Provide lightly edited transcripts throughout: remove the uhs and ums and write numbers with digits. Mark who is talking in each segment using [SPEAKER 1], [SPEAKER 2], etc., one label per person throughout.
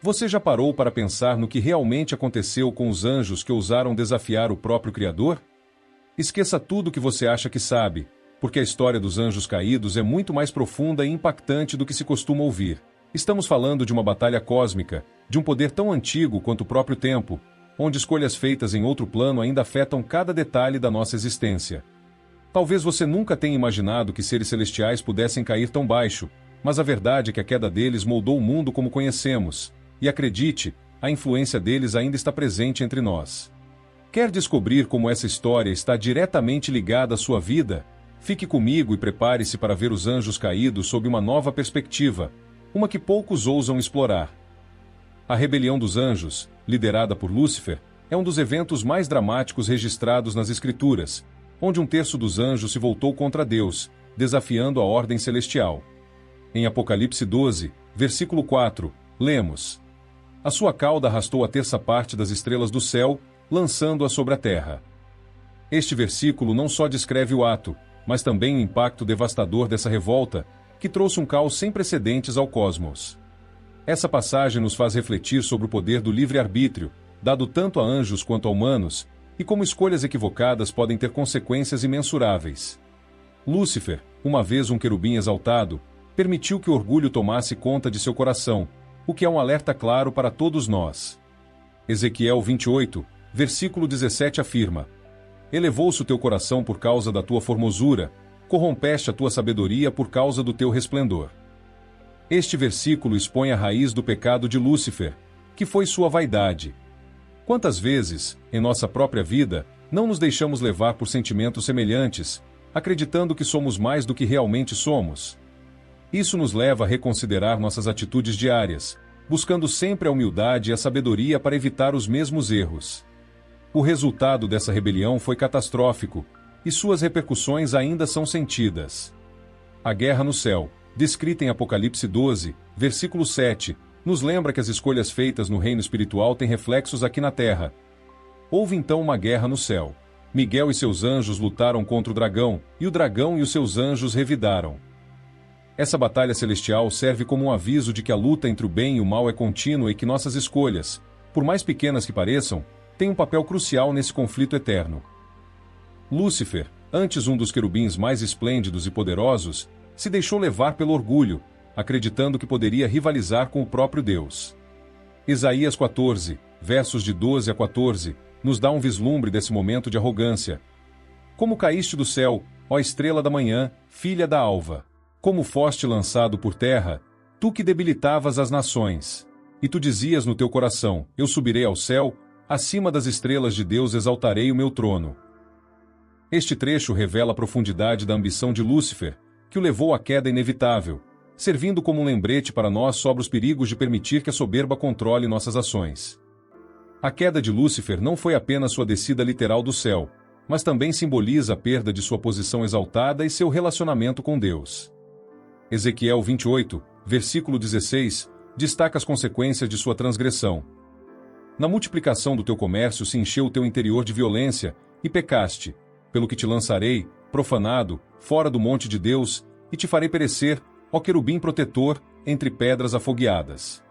[SPEAKER 1] Você já parou para pensar no que realmente aconteceu com os anjos que ousaram desafiar o próprio Criador? Esqueça tudo o que você acha que sabe, porque a história dos anjos caídos é muito mais profunda e impactante do que se costuma ouvir. Estamos falando de uma batalha cósmica, de um poder tão antigo quanto o próprio tempo, onde escolhas feitas em outro plano ainda afetam cada detalhe da nossa existência. Talvez você nunca tenha imaginado que seres celestiais pudessem cair tão baixo, mas a verdade é que a queda deles moldou o mundo como conhecemos, e acredite, a influência deles ainda está presente entre nós. Quer descobrir como essa história está diretamente ligada à sua vida? Fique comigo e prepare-se para ver os anjos caídos sob uma nova perspectiva, uma que poucos ousam explorar. A rebelião dos anjos, liderada por Lúcifer, é um dos eventos mais dramáticos registrados nas Escrituras, onde um terço dos anjos se voltou contra Deus, desafiando a ordem celestial. Em Apocalipse 12, versículo 4, lemos: A sua cauda arrastou a terça parte das estrelas do céu, lançando-a sobre a terra. Este versículo não só descreve o ato, mas também o impacto devastador dessa revolta, que trouxe um caos sem precedentes ao cosmos. Essa passagem nos faz refletir sobre o poder do livre-arbítrio, dado tanto a anjos quanto a humanos, e como escolhas equivocadas podem ter consequências imensuráveis. Lúcifer, uma vez um querubim exaltado, permitiu que o orgulho tomasse conta de seu coração, o que é um alerta claro para todos nós. Ezequiel 28, versículo 17 afirma: Elevou-se o teu coração por causa da tua formosura, corrompeste a tua sabedoria por causa do teu resplendor. Este versículo expõe a raiz do pecado de Lúcifer, que foi sua vaidade. Quantas vezes, em nossa própria vida, não nos deixamos levar por sentimentos semelhantes, acreditando que somos mais do que realmente somos? Isso nos leva a reconsiderar nossas atitudes diárias, buscando sempre a humildade e a sabedoria para evitar os mesmos erros. O resultado dessa rebelião foi catastrófico, e suas repercussões ainda são sentidas. A guerra no céu, descrita em Apocalipse 12, versículo 7, nos lembra que as escolhas feitas no reino espiritual têm reflexos aqui na terra. Houve então uma guerra no céu. Miguel e seus anjos lutaram contra o dragão, e o dragão e os seus anjos revidaram. Essa batalha celestial serve como um aviso de que a luta entre o bem e o mal é contínua e que nossas escolhas, por mais pequenas que pareçam, têm um papel crucial nesse conflito eterno. Lúcifer, antes um dos querubins mais esplêndidos e poderosos, se deixou levar pelo orgulho, acreditando que poderia rivalizar com o próprio Deus. Isaías 14, versos de 12 a 14, nos dá um vislumbre desse momento de arrogância. Como caíste do céu, ó estrela da manhã, filha da alva! Como foste lançado por terra, tu que debilitavas as nações. E tu dizias no teu coração: Eu subirei ao céu, acima das estrelas de Deus exaltarei o meu trono. Este trecho revela a profundidade da ambição de Lúcifer, que o levou à queda inevitável, servindo como um lembrete para nós sobre os perigos de permitir que a soberba controle nossas ações. A queda de Lúcifer não foi apenas sua descida literal do céu, mas também simboliza a perda de sua posição exaltada e seu relacionamento com Deus. Ezequiel 28, versículo 16, destaca as consequências de sua transgressão. Na multiplicação do teu comércio se encheu o teu interior de violência, e pecaste, pelo que te lançarei, profanado, fora do monte de Deus, e te farei perecer, ó querubim protetor, entre pedras afogueadas.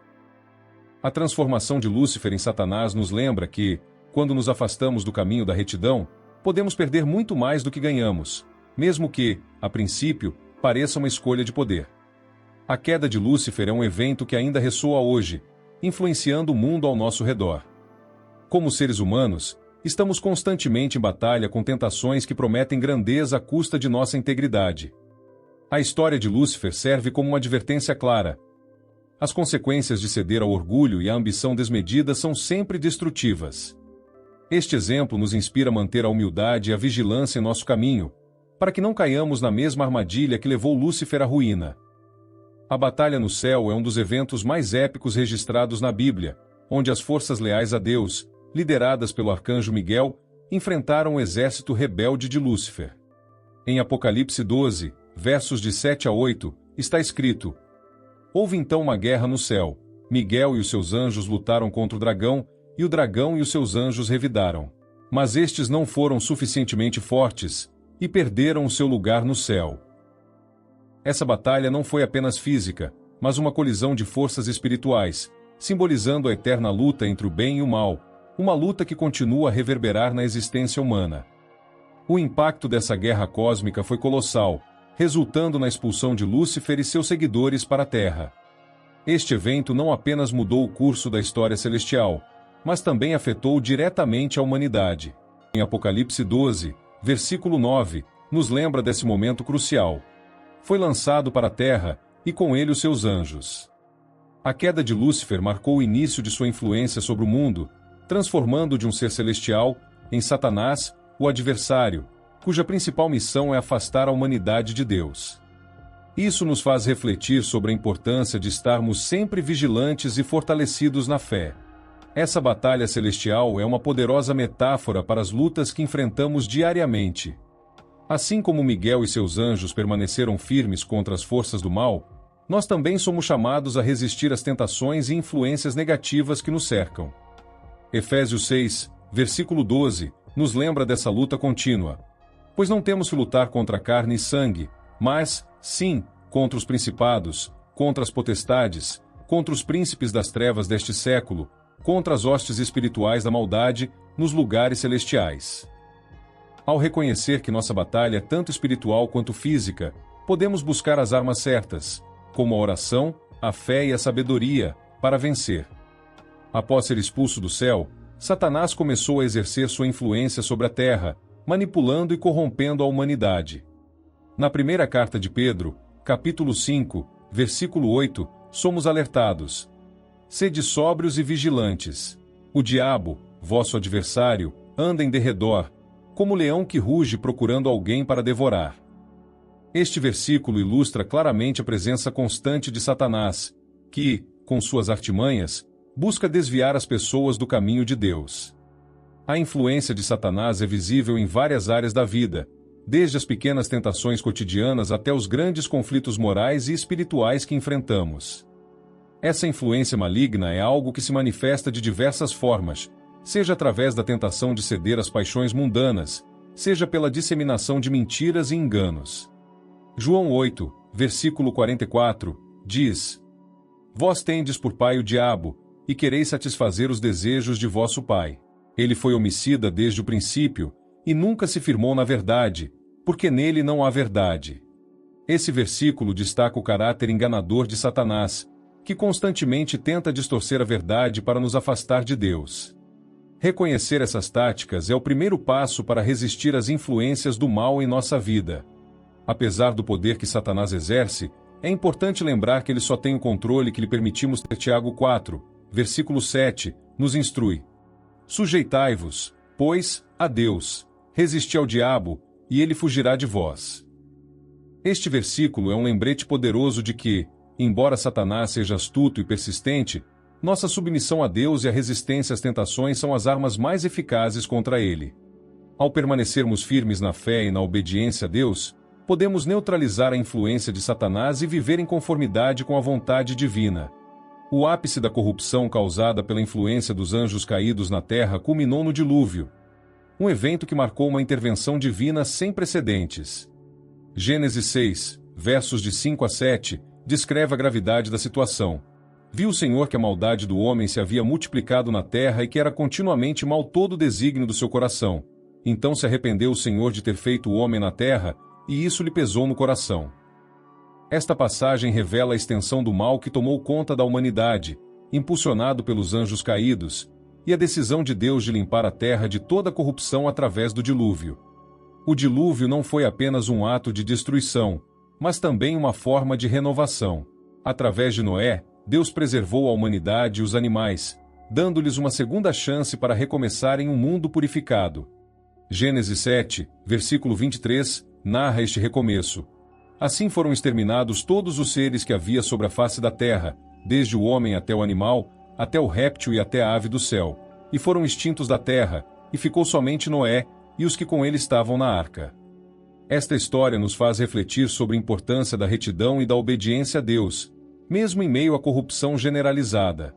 [SPEAKER 1] A transformação de Lúcifer em Satanás nos lembra que, quando nos afastamos do caminho da retidão, podemos perder muito mais do que ganhamos, mesmo que, a princípio, pareça uma escolha de poder. A queda de Lúcifer é um evento que ainda ressoa hoje, influenciando o mundo ao nosso redor. Como seres humanos, estamos constantemente em batalha com tentações que prometem grandeza à custa de nossa integridade. A história de Lúcifer serve como uma advertência clara. As consequências de ceder ao orgulho e à ambição desmedida são sempre destrutivas. Este exemplo nos inspira a manter a humildade e a vigilância em nosso caminho, para que não caiamos na mesma armadilha que levou Lúcifer à ruína. A batalha no céu é um dos eventos mais épicos registrados na Bíblia, onde as forças leais a Deus, lideradas pelo arcanjo Miguel, enfrentaram o exército rebelde de Lúcifer. Em Apocalipse 12, versos de 7 a 8, está escrito: Houve então uma guerra no céu. Miguel e os seus anjos lutaram contra o dragão, e o dragão e os seus anjos revidaram. Mas estes não foram suficientemente fortes, e perderam o seu lugar no céu. Essa batalha não foi apenas física, mas uma colisão de forças espirituais, simbolizando a eterna luta entre o bem e o mal, uma luta que continua a reverberar na existência humana. O impacto dessa guerra cósmica foi colossal, resultando na expulsão de Lúcifer e seus seguidores para a Terra. Este evento não apenas mudou o curso da história celestial, mas também afetou diretamente a humanidade. Em Apocalipse 12, versículo 9, nos lembra desse momento crucial. Foi lançado para a Terra, e com ele os seus anjos. A queda de Lúcifer marcou o início de sua influência sobre o mundo, transformando de um ser celestial em Satanás, o adversário, cuja principal missão é afastar a humanidade de Deus. Isso nos faz refletir sobre a importância de estarmos sempre vigilantes e fortalecidos na fé. Essa batalha celestial é uma poderosa metáfora para as lutas que enfrentamos diariamente. Assim como Miguel e seus anjos permaneceram firmes contra as forças do mal, nós também somos chamados a resistir às tentações e influências negativas que nos cercam. Efésios 6, versículo 12, nos lembra dessa luta contínua. Pois não temos que lutar contra carne e sangue, mas, sim, contra os principados, contra as potestades, contra os príncipes das trevas deste século, contra as hostes espirituais da maldade, nos lugares celestiais. Ao reconhecer que nossa batalha é tanto espiritual quanto física, podemos buscar as armas certas, como a oração, a fé e a sabedoria, para vencer. Após ser expulso do céu, Satanás começou a exercer sua influência sobre a terra, manipulando e corrompendo a humanidade. Na primeira carta de Pedro, capítulo 5, versículo 8, somos alertados: sede sóbrios e vigilantes. O diabo, vosso adversário, anda em derredor, como leão que ruge procurando alguém para devorar. Este versículo ilustra claramente a presença constante de Satanás, que, com suas artimanhas, busca desviar as pessoas do caminho de Deus. A influência de Satanás é visível em várias áreas da vida, desde as pequenas tentações cotidianas até os grandes conflitos morais e espirituais que enfrentamos. Essa influência maligna é algo que se manifesta de diversas formas, seja através da tentação de ceder às paixões mundanas, seja pela disseminação de mentiras e enganos. João 8, versículo 44, diz: Vós tendes por pai o diabo, e quereis satisfazer os desejos de vosso pai. Ele foi homicida desde o princípio, e nunca se firmou na verdade, porque nele não há verdade. Esse versículo destaca o caráter enganador de Satanás, que constantemente tenta distorcer a verdade para nos afastar de Deus. Reconhecer essas táticas é o primeiro passo para resistir às influências do mal em nossa vida. Apesar do poder que Satanás exerce, é importante lembrar que ele só tem o controle que lhe permitimos ter. Tiago 4, versículo 7, nos instrui: Sujeitai-vos, pois, a Deus, resisti ao diabo, e ele fugirá de vós. Este versículo é um lembrete poderoso de que, embora Satanás seja astuto e persistente, nossa submissão a Deus e a resistência às tentações são as armas mais eficazes contra ele. Ao permanecermos firmes na fé e na obediência a Deus, podemos neutralizar a influência de Satanás e viver em conformidade com a vontade divina. O ápice da corrupção causada pela influência dos anjos caídos na terra culminou no dilúvio, um evento que marcou uma intervenção divina sem precedentes. Gênesis 6, versos de 5 a 7, descreve a gravidade da situação. Viu o Senhor que a maldade do homem se havia multiplicado na terra e que era continuamente mal todo o desígnio do seu coração. Então se arrependeu o Senhor de ter feito o homem na terra, e isso lhe pesou no coração. Esta passagem revela a extensão do mal que tomou conta da humanidade, impulsionado pelos anjos caídos, e a decisão de Deus de limpar a terra de toda a corrupção através do dilúvio. O dilúvio não foi apenas um ato de destruição, mas também uma forma de renovação. Através de Noé, Deus preservou a humanidade e os animais, dando-lhes uma segunda chance para recomeçarem um mundo purificado. Gênesis 7, versículo 23, narra este recomeço. Assim foram exterminados todos os seres que havia sobre a face da terra, desde o homem até o animal, até o réptil e até a ave do céu, e foram extintos da terra, e ficou somente Noé e os que com ele estavam na arca. Esta história nos faz refletir sobre a importância da retidão e da obediência a Deus, mesmo em meio à corrupção generalizada.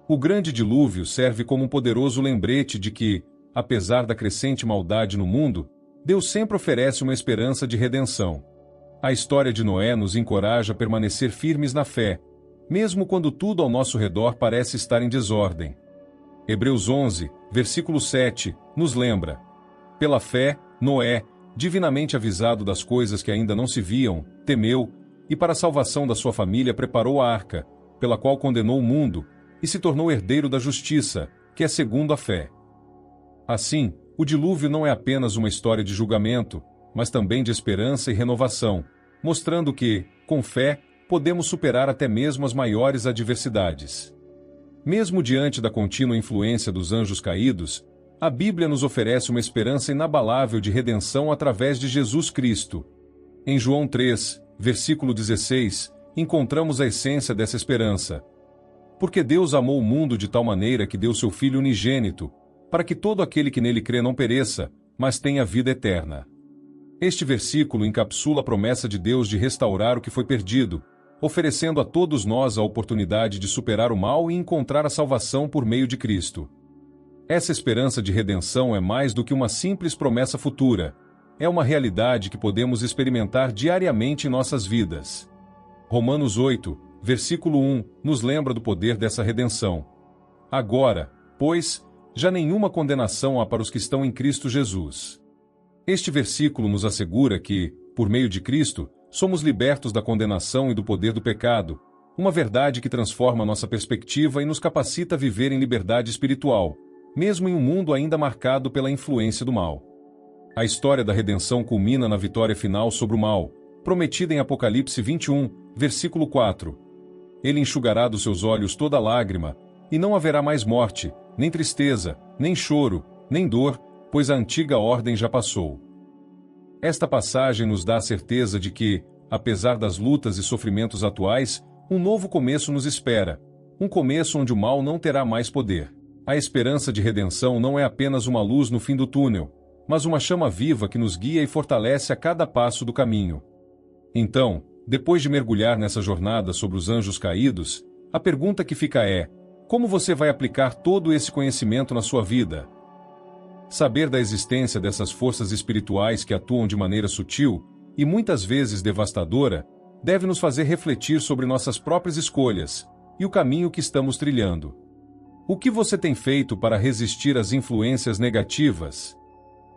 [SPEAKER 1] O grande dilúvio serve como um poderoso lembrete de que, apesar da crescente maldade no mundo, Deus sempre oferece uma esperança de redenção. A história de Noé nos encoraja a permanecer firmes na fé, mesmo quando tudo ao nosso redor parece estar em desordem. Hebreus 11, versículo 7, nos lembra: pela fé, Noé, divinamente avisado das coisas que ainda não se viam, temeu, e para a salvação da sua família preparou a arca, pela qual condenou o mundo, e se tornou herdeiro da justiça, que é segundo a fé. Assim, o dilúvio não é apenas uma história de julgamento, mas também de esperança e renovação, mostrando que, com fé, podemos superar até mesmo as maiores adversidades. Mesmo diante da contínua influência dos anjos caídos, a Bíblia nos oferece uma esperança inabalável de redenção através de Jesus Cristo. Em João 3, versículo 16, encontramos a essência dessa esperança. Porque Deus amou o mundo de tal maneira que deu seu Filho unigênito, para que todo aquele que nele crê não pereça, mas tenha vida eterna. Este versículo encapsula a promessa de Deus de restaurar o que foi perdido, oferecendo a todos nós a oportunidade de superar o mal e encontrar a salvação por meio de Cristo. Essa esperança de redenção é mais do que uma simples promessa futura. É uma realidade que podemos experimentar diariamente em nossas vidas. Romanos 8, versículo 1, nos lembra do poder dessa redenção. Agora, pois, já nenhuma condenação há para os que estão em Cristo Jesus. Este versículo nos assegura que, por meio de Cristo, somos libertos da condenação e do poder do pecado, uma verdade que transforma nossa perspectiva e nos capacita a viver em liberdade espiritual, mesmo em um mundo ainda marcado pela influência do mal. A história da redenção culmina na vitória final sobre o mal, prometida em Apocalipse 21, versículo 4. Ele enxugará dos seus olhos toda lágrima, e não haverá mais morte, nem tristeza, nem choro, nem dor, pois a antiga ordem já passou. Esta passagem nos dá a certeza de que, apesar das lutas e sofrimentos atuais, um novo começo nos espera, um começo onde o mal não terá mais poder. A esperança de redenção não é apenas uma luz no fim do túnel, mas uma chama viva que nos guia e fortalece a cada passo do caminho. Então, depois de mergulhar nessa jornada sobre os anjos caídos, a pergunta que fica é: como você vai aplicar todo esse conhecimento na sua vida? Saber da existência dessas forças espirituais que atuam de maneira sutil, e muitas vezes devastadora, deve nos fazer refletir sobre nossas próprias escolhas e o caminho que estamos trilhando. O que você tem feito para resistir às influências negativas?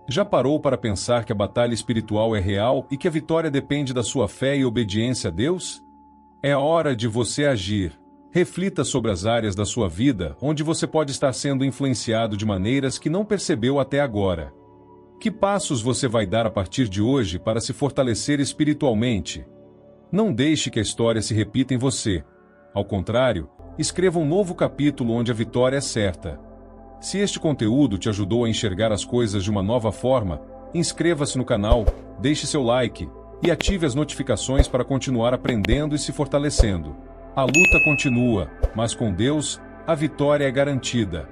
[SPEAKER 1] Já parou para pensar que a batalha espiritual é real e que a vitória depende da sua fé e obediência a Deus? É hora de você agir. Reflita sobre as áreas da sua vida onde você pode estar sendo influenciado de maneiras que não percebeu até agora. Que passos você vai dar a partir de hoje para se fortalecer espiritualmente? Não deixe que a história se repita em você. Ao contrário, escreva um novo capítulo onde a vitória é certa. Se este conteúdo te ajudou a enxergar as coisas de uma nova forma, inscreva-se no canal, deixe seu like e ative as notificações para continuar aprendendo e se fortalecendo. A luta continua, mas com Deus, a vitória é garantida.